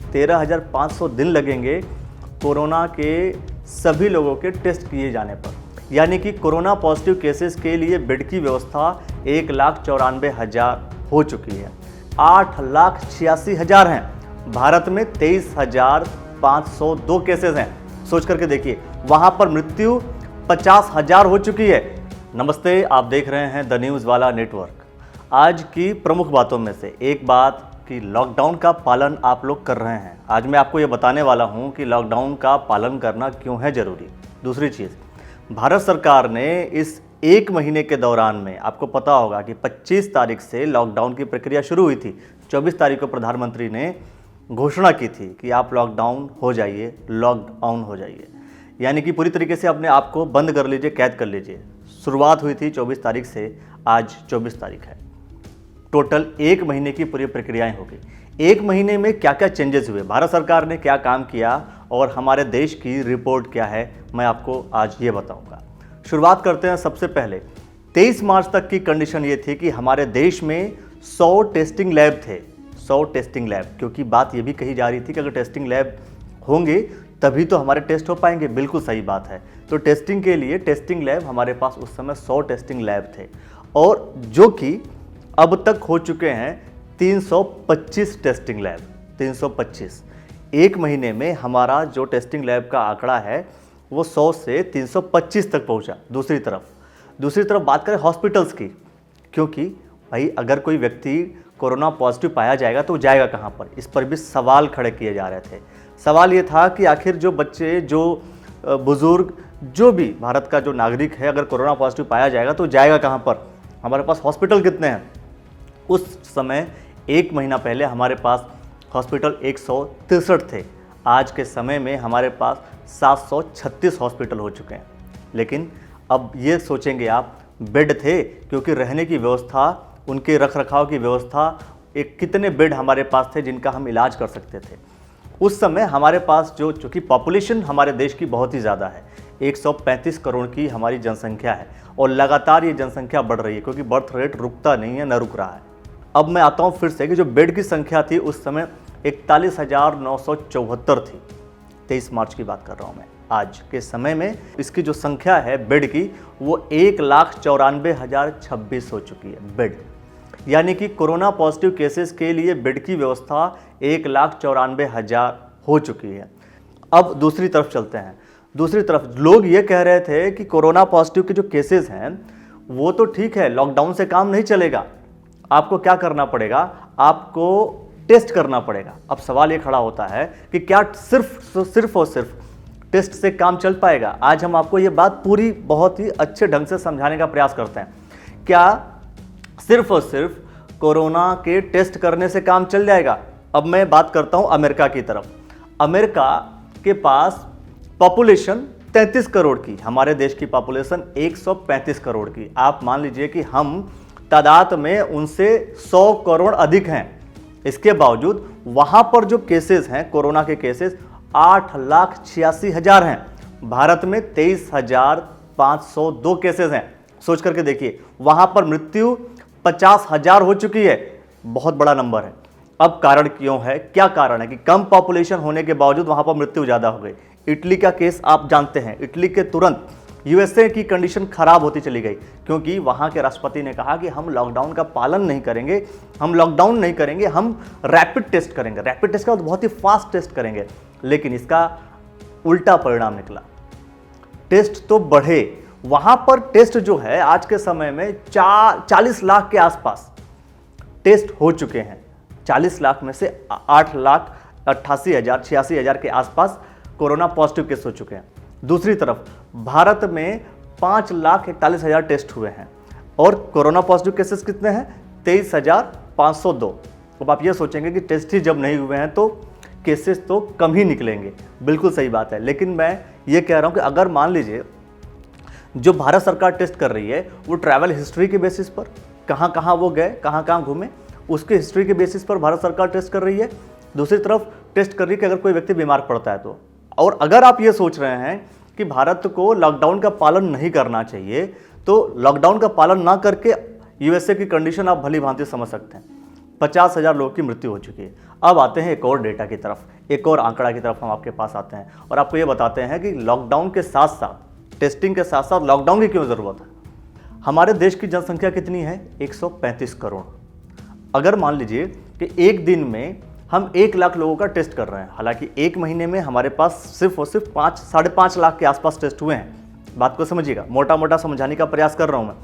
13,500 दिन लगेंगे कोरोना के सभी लोगों के टेस्ट किए जाने पर, यानी कि कोरोना पॉजिटिव केसेस के लिए बेड की व्यवस्था 1,94,000 हो चुकी है। 8,86,000 हैं। भारत में 23,502 केसेस हैं। सोच करके देखिए, वहां पर मृत्यु 50,000 हो चुकी है। नमस्ते, आप देख रहे हैं द न्यूज़ वाला नेटवर्क। आज की प्रमुख बातों में से एक बात कि लॉकडाउन का पालन आप लोग कर रहे हैं। आज मैं आपको ये बताने वाला हूं कि लॉकडाउन का पालन करना क्यों है ज़रूरी। दूसरी चीज़, भारत सरकार ने इस एक महीने के दौरान में, आपको पता होगा कि 25 तारीख से लॉकडाउन की प्रक्रिया शुरू हुई थी। 24 तारीख को प्रधानमंत्री ने घोषणा की थी कि आप लॉकडाउन हो जाइए, लॉकडाउन हो जाइए, यानी कि पूरी तरीके से अपने आप को बंद कर लीजिए, कैद कर लीजिए। शुरुआत हुई थी 24 तारीख से, आज 24 तारीख है। टोटल एक महीने की पूरी प्रक्रियाएं हो गई। एक महीने में क्या क्या चेंजेस हुए, भारत सरकार ने क्या काम किया और हमारे देश की रिपोर्ट क्या है, मैं आपको आज ये बताऊंगा। शुरुआत करते हैं। सबसे पहले 23 मार्च तक की कंडीशन ये थी कि हमारे देश में 100 टेस्टिंग लैब थे। 100 टेस्टिंग लैब, क्योंकि बात ये भी कही जा रही थी कि अगर टेस्टिंग लैब होंगे तभी तो हमारे टेस्ट हो पाएंगे। बिल्कुल सही बात है। तो टेस्टिंग के लिए टेस्टिंग लैब हमारे पास उस समय 100 टेस्टिंग लैब थे, और जो कि अब तक हो चुके हैं 325 टेस्टिंग लैब। 325। एक महीने में हमारा जो टेस्टिंग लैब का आंकड़ा है वो 100 से 325 तक पहुंचा। दूसरी तरफ बात करें हॉस्पिटल्स की, क्योंकि भाई अगर कोई व्यक्ति कोरोना पॉजिटिव पाया जाएगा तो जाएगा कहां पर, इस पर भी सवाल खड़े किए जा रहे थे। सवाल ये था कि आखिर जो बच्चे, जो बुजुर्ग, जो भी भारत का जो नागरिक है, अगर कोरोना पॉजिटिव पाया जाएगा तो जाएगा कहां पर, हमारे पास हॉस्पिटल कितने हैं। उस समय एक महीना पहले हमारे पास हॉस्पिटल 163 थे। आज के समय में हमारे पास 736 हॉस्पिटल हो चुके हैं। लेकिन अब ये सोचेंगे आप, बेड थे, क्योंकि रहने की व्यवस्था, उनके रखरखाव की व्यवस्था, एक कितने बेड हमारे पास थे जिनका हम इलाज कर सकते थे। उस समय हमारे पास चूँकि पॉपुलेशन हमारे देश की बहुत ही ज़्यादा है, 135 करोड़ की हमारी जनसंख्या है, और लगातार ये जनसंख्या बढ़ रही है, क्योंकि बर्थ रेट रुकता नहीं है, न रुक रहा है। अब मैं आता हूँ फिर से कि जो बेड की संख्या थी उस समय 41,974 थी। 23 मार्च की बात कर रहा हूँ मैं। आज के समय में इसकी जो संख्या है बेड की, वो 1,94,026 हो चुकी है बेड, यानी कि कोरोना पॉजिटिव केसेस के लिए बेड की व्यवस्था 1,94,000 हो चुकी है। अब दूसरी तरफ चलते हैं। दूसरी तरफ लोग ये कह रहे थे कि कोरोना पॉजिटिव के जो केसेस हैं वो तो ठीक है, लॉकडाउन से काम नहीं चलेगा, आपको क्या करना पड़ेगा, आपको टेस्ट करना पड़ेगा। अब सवाल ये खड़ा होता है कि क्या सिर्फ और सिर्फ टेस्ट से काम चल पाएगा। आज हम आपको ये बात पूरी बहुत ही अच्छे ढंग से समझाने का प्रयास करते हैं। क्या सिर्फ और सिर्फ कोरोना के टेस्ट करने से काम चल जाएगा। अब मैं बात करता हूं अमेरिका की तरफ। अमेरिका के पास पॉपुलेशन 33 करोड़ की, हमारे देश की पॉपुलेशन 135 करोड़ की। आप मान लीजिए कि हम तादाद में उनसे 100 करोड़ अधिक हैं। इसके बावजूद वहां पर जो केसेस हैं, कोरोना के केसेस 8,86,000 हैं। भारत में 23,502 केसेस हैं। सोच करके देखिए, वहां पर मृत्यु 50,000 हो चुकी है। बहुत बड़ा नंबर है। अब कारण क्यों है, क्या कारण है कि कम पॉपुलेशन होने के बावजूद वहां पर मृत्यु ज्यादा हो गई। इटली का केस आप जानते हैं। इटली के तुरंत यूएसए की कंडीशन खराब होती चली गई, क्योंकि वहां के राष्ट्रपति ने कहा कि हम लॉकडाउन का पालन नहीं करेंगे, हम लॉकडाउन नहीं करेंगे, हम रैपिड टेस्ट करेंगे। रैपिड टेस्ट का बहुत ही फास्ट टेस्ट करेंगे, लेकिन इसका उल्टा परिणाम निकला। टेस्ट तो बढ़े, वहां पर टेस्ट जो है आज के समय में 40 लाख के आसपास टेस्ट हो चुके हैं। 40 लाख में से 8,88,000 86,000 के आसपास कोरोना पॉजिटिव केस हो चुके हैं। दूसरी तरफ भारत में 5,41,000 टेस्ट हुए हैं, और कोरोना पॉजिटिव केसेस कितने हैं, 23,502। अब आप ये सोचेंगे कि टेस्ट ही जब नहीं हुए हैं तो केसेस तो कम ही निकलेंगे। बिल्कुल सही बात है, लेकिन मैं ये कह रहा हूं कि अगर मान लीजिए जो भारत सरकार टेस्ट कर रही है वो ट्रैवल हिस्ट्री के बेसिस पर, कहां कहां वो गए, कहां कहां घूमे, उसके हिस्ट्री के बेसिस पर भारत सरकार टेस्ट कर रही है। दूसरी तरफ टेस्ट कर रही है कि अगर कोई व्यक्ति बीमार पड़ता है तो। और अगर आप ये सोच रहे हैं कि भारत को लॉकडाउन का पालन नहीं करना चाहिए, तो लॉकडाउन का पालन ना करके यूएसए की कंडीशन आप भली भांति समझ सकते हैं। 50,000 लोगों की मृत्यु हो चुकी है। अब आते हैं एक और डेटा की तरफ, एक और आंकड़ा की तरफ हम आपके पास आते हैं और आपको ये बताते हैं कि लॉकडाउन के साथ साथ, टेस्टिंग के साथ साथ लॉकडाउन की क्यों ज़रूरत है। हमारे देश की जनसंख्या कितनी है? 135 करोड़। अगर मान लीजिए कि एक दिन में हम 1 लाख लोगों का टेस्ट कर रहे हैं, हालांकि एक महीने में हमारे पास सिर्फ और सिर्फ 5-5.5 लाख के आसपास टेस्ट हुए हैं। बात को समझिएगा, मोटा मोटा समझाने का प्रयास कर रहा हूं मैं।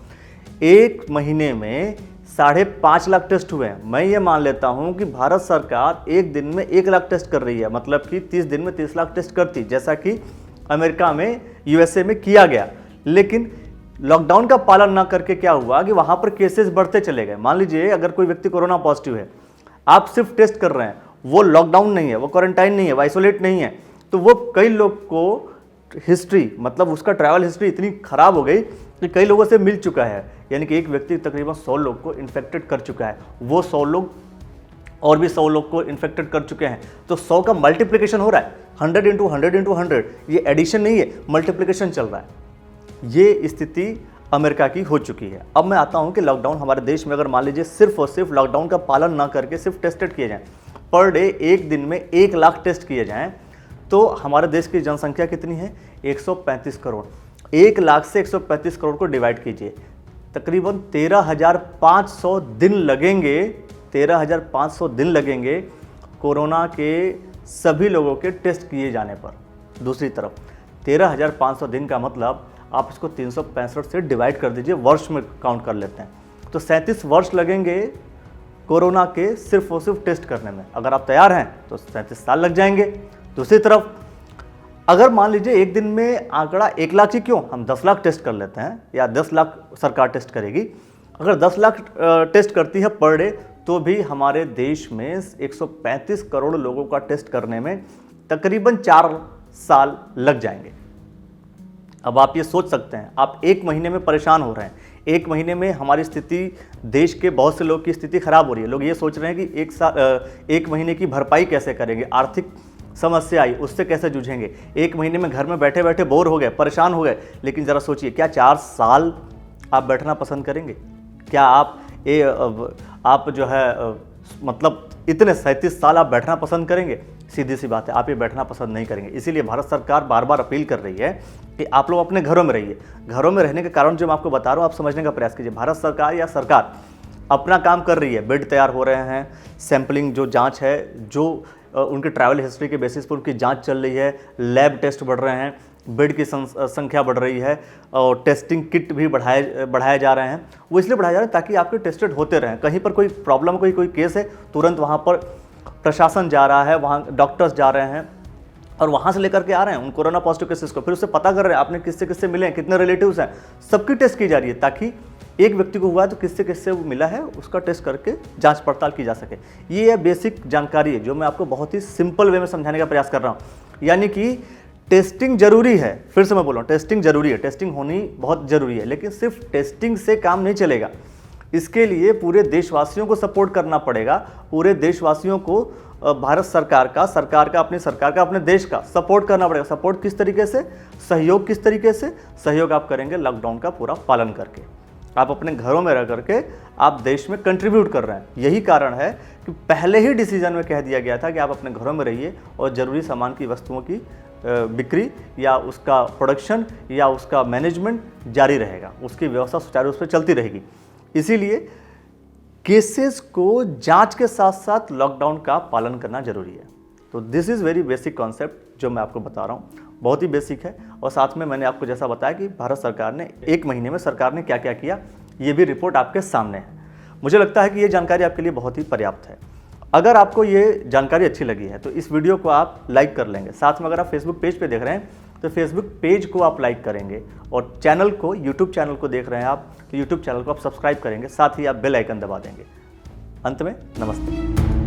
एक महीने में 5.5 लाख टेस्ट हुए हैं। मैं ये मान लेता हूं कि भारत सरकार एक दिन में 1 लाख टेस्ट कर रही है, मतलब कि 30 दिन में 30 लाख टेस्ट करती, जैसा कि अमेरिका में, यूएसए में किया गया। लेकिन लॉकडाउन का पालन ना करके क्या हुआ कि वहां पर केसेस बढ़ते चले गए। मान लीजिए अगर कोई व्यक्ति कोरोना पॉजिटिव है, आप सिर्फ टेस्ट कर रहे हैं, वो लॉकडाउन नहीं है, वो क्वारंटाइन नहीं है, वो आइसोलेट नहीं है, तो वो कई लोग को हिस्ट्री, मतलब उसका ट्रैवल हिस्ट्री इतनी खराब हो गई कि कई लोगों से मिल चुका है। यानी कि एक व्यक्ति तकरीबन 100 लोग को इन्फेक्टेड कर चुका है, वो 100 लोग और भी 100 लोग को इन्फेक्टेड कर चुके हैं। तो 100 का मल्टीप्लिकेशन हो रहा है, 100 × 100 × 100। ये एडिशन नहीं है, मल्टीप्लिकेशन चल रहा है। ये स्थिति अमेरिका की हो चुकी है। अब मैं आता हूं कि लॉकडाउन हमारे देश में, अगर मान लीजिए सिर्फ और सिर्फ लॉकडाउन का पालन ना करके सिर्फ टेस्टेड किए जाएं, पर डे एक दिन में 1 लाख टेस्ट किए जाएं, तो हमारे देश की जनसंख्या कितनी है? 135 करोड़। 1 लाख से 135 करोड़ को डिवाइड कीजिए, तकरीबन 13,500 दिन लगेंगे। 13,500 दिन लगेंगे कोरोना के सभी लोगों के टेस्ट किए जाने पर। दूसरी तरफ 13,500 दिन का मतलब आप इसको 365 से डिवाइड कर दीजिए, वर्ष में काउंट कर लेते हैं, तो 37 वर्ष लगेंगे कोरोना के सिर्फ और सिर्फ टेस्ट करने में। अगर आप तैयार हैं तो 37 साल लग जाएंगे। दूसरी तरफ अगर मान लीजिए एक दिन में आंकड़ा 1 लाख ही क्यों, हम 10 लाख टेस्ट कर लेते हैं, या 10 लाख सरकार टेस्ट करेगी। अगर 10 लाख टेस्ट करती है पर डे, तो भी हमारे देश में 135 करोड़ लोगों का टेस्ट करने में तकरीबन 4 साल लग जाएंगे। अब आप ये सोच सकते हैं, आप एक महीने में परेशान हो रहे हैं, एक महीने में हमारी स्थिति, देश के बहुत से लोग की स्थिति खराब हो रही है। लोग ये सोच रहे हैं कि एक महीने की भरपाई कैसे करेंगे, आर्थिक समस्या आई उससे कैसे जूझेंगे। एक महीने में घर में बैठे बैठे बोर हो गए, परेशान हो गए। लेकिन ज़रा सोचिए, क्या 4 साल आप बैठना पसंद करेंगे? क्या आप जो है मतलब इतने 37 साल आप बैठना पसंद करेंगे? सीधी सी बात है, आप ये बैठना पसंद नहीं करेंगे। इसीलिए भारत सरकार बार बार अपील कर रही है कि आप लोग अपने घरों में रहिए। घरों में रहने के कारण जो मैं आपको बता रहा हूँ, आप समझने का प्रयास कीजिए। भारत सरकार या सरकार अपना काम कर रही है, बेड तैयार हो रहे हैं, सैंपलिंग जो जांच है, जो उनके ट्रैवल हिस्ट्री के बेसिस पर उनकी जांच चल रही है, लैब टेस्ट बढ़ रहे हैं, बेड की संख्या बढ़ रही है, और टेस्टिंग किट भी बढ़ाए जा रहे हैं। वो इसलिए बढ़ाए जा रहे हैं ताकि आपके टेस्टेड होते रहें। कहीं पर कोई प्रॉब्लम, कोई केस है, तुरंत वहाँ पर प्रशासन जा रहा है, वहाँ डॉक्टर्स जा रहे हैं और वहाँ से लेकर के आ रहे हैं उन कोरोना पॉजिटिव केसेस को, फिर उससे पता कर रहे हैं आपने किससे किससे मिले हैं, कितने रिलेटिव्स हैं, सबकी टेस्ट की जा रही है, ताकि एक व्यक्ति को हुआ है तो किससे किससे वो मिला है उसका टेस्ट करके जांच पड़ताल की जा सके। ये बेसिक जानकारी है जो मैं आपको बहुत ही सिंपल वे में समझाने का प्रयास कर रहा हूँ। यानी कि टेस्टिंग जरूरी है, फिर से मैं बोल रहा हूँ, टेस्टिंग जरूरी है, टेस्टिंग होनी बहुत जरूरी है, लेकिन सिर्फ टेस्टिंग से काम नहीं चलेगा। इसके लिए पूरे देशवासियों को सपोर्ट करना पड़ेगा। पूरे देशवासियों को भारत सरकार का, अपनी सरकार का, अपने देश का सपोर्ट करना पड़ेगा। सपोर्ट किस तरीके से, सहयोग किस तरीके से? सहयोग आप करेंगे लॉकडाउन का पूरा पालन करके। आप अपने घरों में रह करके आप देश में कंट्रीब्यूट कर रहे हैं। यही कारण है कि पहले ही डिसीजन में कह दिया गया था कि आप अपने घरों में रहिए और ज़रूरी सामान की वस्तुओं की बिक्री या उसका प्रोडक्शन या उसका मैनेजमेंट जारी रहेगा, उसकी व्यवस्था सुचारू रूप से चलती रहेगी। इसीलिए केसेस को जांच के साथ साथ लॉकडाउन का पालन करना जरूरी है। तो this is very basic concept जो मैं आपको बता रहा हूँ, बहुत ही बेसिक है। और साथ में मैंने आपको जैसा बताया कि भारत सरकार ने एक महीने में सरकार ने क्या क्या किया, ये भी रिपोर्ट आपके सामने है। मुझे लगता है कि ये जानकारी आपके लिए बहुत ही पर्याप्त है। अगर आपको ये जानकारी अच्छी लगी है तो इस वीडियो को आप लाइक कर लेंगे। साथ में अगर आप फेसबुक पेज पे देख रहे हैं तो फेसबुक पेज को आप लाइक करेंगे, और चैनल को, यूट्यूब चैनल को देख रहे हैं आप तो यूट्यूब चैनल को आप सब्सक्राइब करेंगे, साथ ही आप बेल आइकन दबा देंगे। अंत में नमस्ते।